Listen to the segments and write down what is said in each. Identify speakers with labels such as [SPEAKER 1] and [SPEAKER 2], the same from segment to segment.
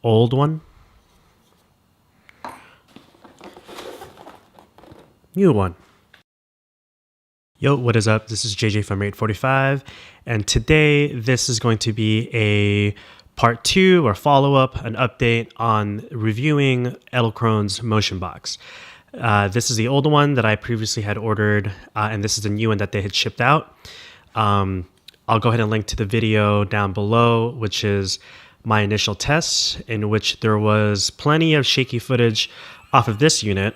[SPEAKER 1] old one. New one. Yo, what is up? This is JJ from 845, and today this is going to be a part 2 or follow-up, an update on reviewing Edelkrone's Motion Box. This is the old one that I previously had ordered, and this is the new one that they had shipped out. I'll go ahead and link to the video down below, which is my initial tests, in which there was plenty of shaky footage off of this unit.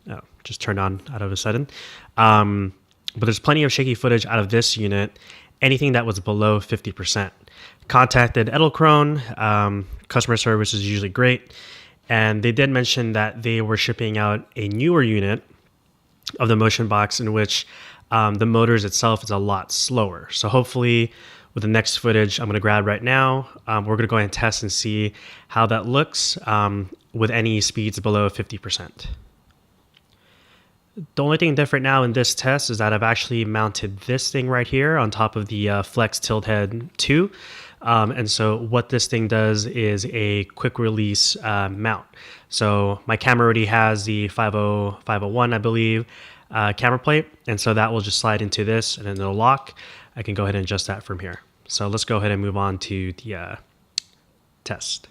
[SPEAKER 1] Oh, just turned on out of a sudden. But there's plenty of shaky footage out of this unit, anything that was below 50%. Contacted Edelkrone, customer service is usually great, and they did mention that they were shipping out a newer unit of the Motion Box in which the motors itself is a lot slower. So hopefully with the next footage I'm going to grab right now, we're going to go ahead and test and see how that looks with any speeds below 50%. The only thing different now in this test is that I've actually mounted this thing right here on top of the Flex Tilt Head 2. And so what this thing does is a quick release mount. So my camera already has the 501, I believe, camera plate. And so that will just slide into this and then it'll lock. I can go ahead and adjust that from here. So let's go ahead and move on to the test.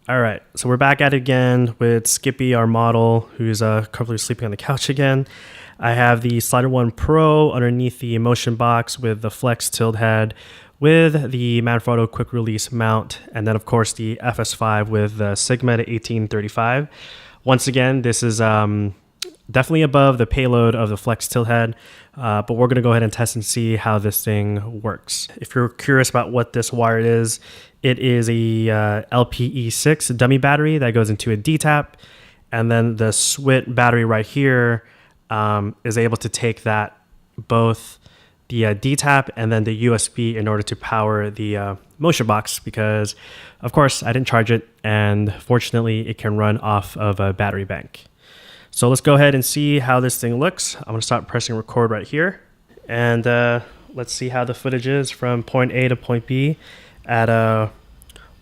[SPEAKER 1] All right, so we're back at it again with Skippy, our model, who's comfortably sleeping on the couch again. I have the Slider 1 Pro underneath the Motion Box with the Flex Tilt Head with the Manfrotto quick release mount, and then of course the FS5 with the Sigma to 1835. Once again, this is definitely above the payload of the Flex Tilt Head, but we're gonna go ahead and test and see how this thing works. If you're curious about what this wire is, it is a LPE6 dummy battery that goes into a D-tap, and then the SWIT battery right here is able to take that, both the D-tap and then the USB in order to power the Motion Box, because of course I didn't charge it, and fortunately it can run off of a battery bank. So let's go ahead and see how this thing looks. I'm gonna stop pressing record right here, and let's see how the footage is from point A to point B at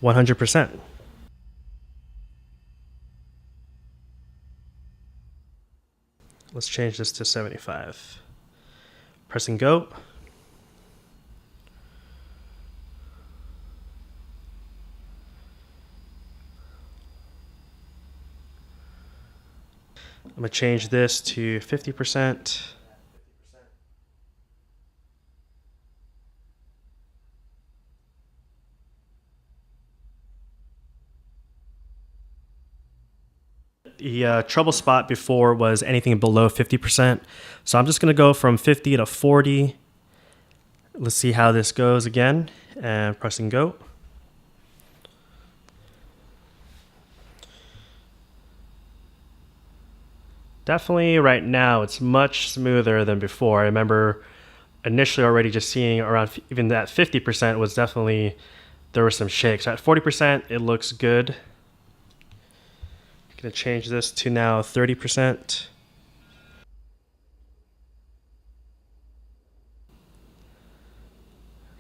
[SPEAKER 1] 100%. Let's change this to 75. Pressing go. I'm gonna change this to 50%. The trouble spot before was anything below 50%. So I'm just gonna go from 50 to 40. Let's see how this goes again, and pressing go. Definitely right now it's much smoother than before. I remember initially already just seeing around even that 50% was definitely, there were some shakes. At 40% it looks good. Gonna change this to now 30%.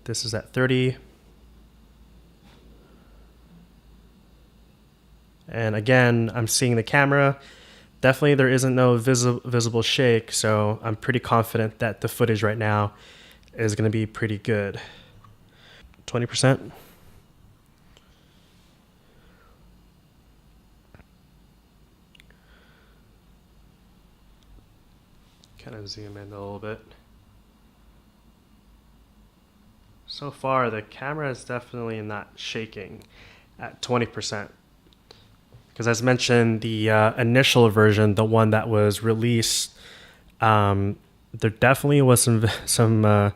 [SPEAKER 1] This is at 30. And again, I'm seeing the camera. Definitely there isn't no visible shake, so I'm pretty confident that the footage right now is gonna be pretty good. 20%. Kind of zoom in a little bit. So far, the camera is definitely not shaking at 20%. Because as mentioned, the initial version, the one that was released, there definitely was some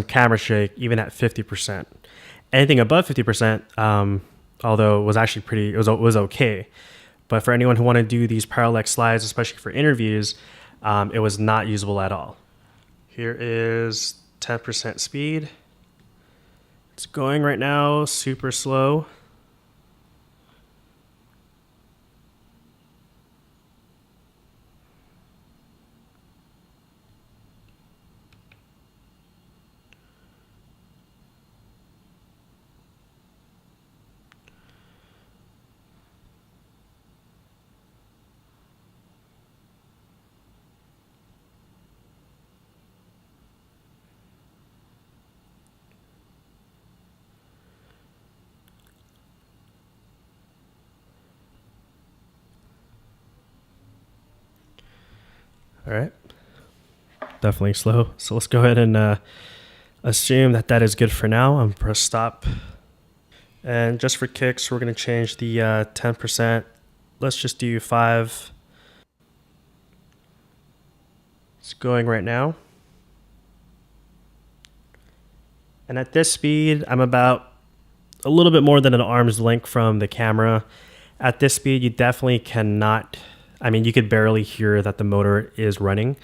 [SPEAKER 1] camera shake, even at 50%. Anything above 50%, although it was actually it was okay. But for anyone who want to do these parallax slides, especially for interviews, it was not usable at all. Here is 10% speed. It's going right now super slow. All right, definitely slow. So let's go ahead and assume that that is good for now. I'm press stop. And just for kicks, we're going to change the 10%. Let's just do 5. It's going right now. And at this speed, I'm about a little bit more than an arm's length from the camera. At this speed, you definitely cannot, I mean, you could barely hear that the motor is running.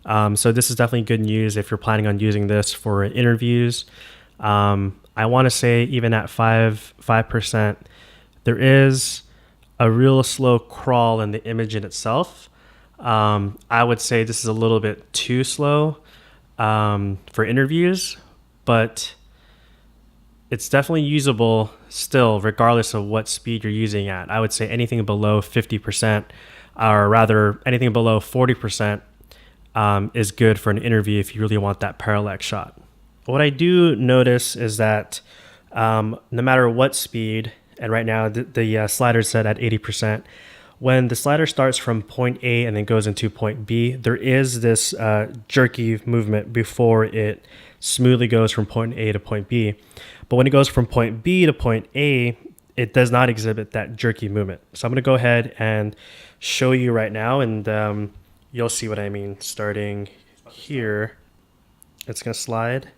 [SPEAKER 1] So this is definitely good news if you're planning on using this for interviews. I want to say even at 5%, there is a real slow crawl in the image in itself. I would say this is a little bit too slow for interviews, but it's definitely usable still, regardless of what speed you're using at. I would say anything below 50%, or rather anything below 40%, is good for an interview if you really want that parallax shot. What I do notice is that no matter what speed, and right now the slider is set at 80%, when the slider starts from point A and then goes into point B, there is this jerky movement before it smoothly goes from point A to point B. But when it goes from point B to point A, it does not exhibit that jerky movement. So I'm going to go ahead and show you right now, and you'll see what I mean. Starting here, it's going to slide.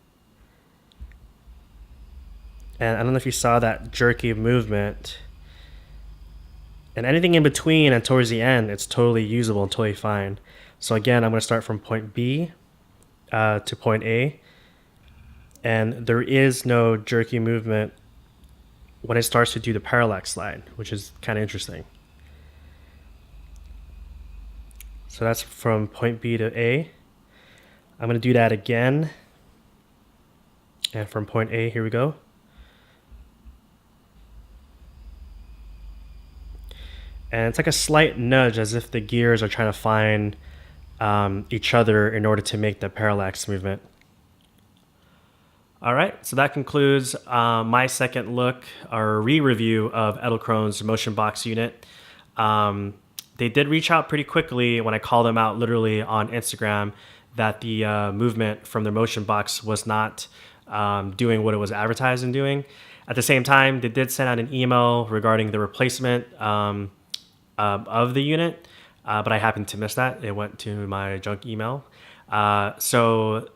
[SPEAKER 1] And I don't know if you saw that jerky movement. And anything in between and towards the end, it's totally usable and totally fine. So again, I'm going to start from point B to point A. And there is no jerky movement when it starts to do the parallax slide, which is kind of interesting. So that's from point B to A. I'm going to do that again. And from point A, here we go. And it's like a slight nudge, as if the gears are trying to find each other in order to make the parallax movement. All right, so that concludes my second look or re-review of Edelkrone's Motion Box unit. They did reach out pretty quickly when I called them out literally on Instagram that the movement from their Motion Box was not doing what it was advertised and doing. At the same time, they did send out an email regarding the replacement of the unit, but I happened to miss that. It went to my junk email. So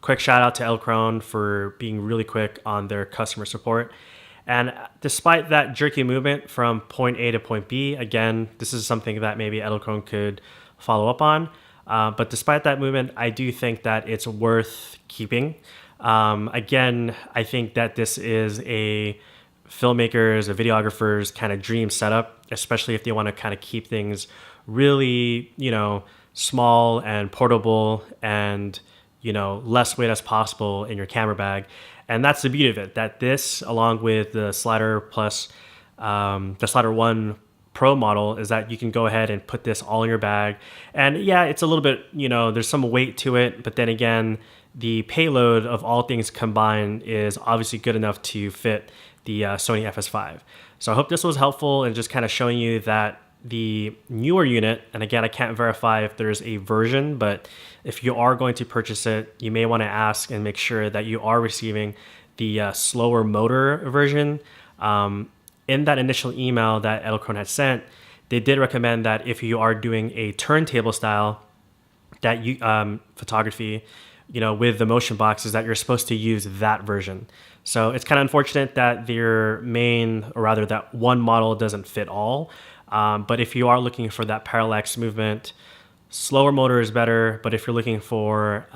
[SPEAKER 1] quick shout out to Edelkrone for being really quick on their customer support. And despite that jerky movement from point A to point B, again, this is something that maybe Edelkrone could follow up on. But despite that movement, I do think that it's worth keeping. Again, I think that this is a filmmakers or videographers kind of dream setup, especially if they want to kind of keep things really, small and portable and, less weight as possible in your camera bag. And that's the beauty of it, that this, along with the Slider plus the Slider 1 Pro model, is that you can go ahead and put this all in your bag. And yeah, it's a little bit, there's some weight to it, but then again, the payload of all things combined is obviously good enough to fit the Sony FS5. So I hope this was helpful in just kind of showing you that the newer unit, and again, I can't verify if there's a version, but if you are going to purchase it, you may want to ask and make sure that you are receiving the slower motor version. In that initial email that Edelkrone had sent, they did recommend that if you are doing a turntable style that you photography, with the Motion Box, is that you're supposed to use that version. So it's kind of unfortunate that their main, or rather that one model doesn't fit all. But if you are looking for that parallax movement, slower motor is better. But if you're looking for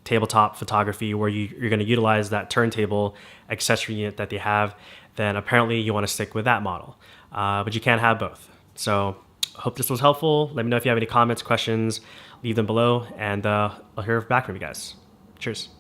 [SPEAKER 1] tabletop photography where you're going to utilize that turntable accessory unit that they have, then apparently you want to stick with that model. But you can't have both. So I hope this was helpful. Let me know if you have any comments, questions, leave them below, and I'll hear back from you guys. Cheers.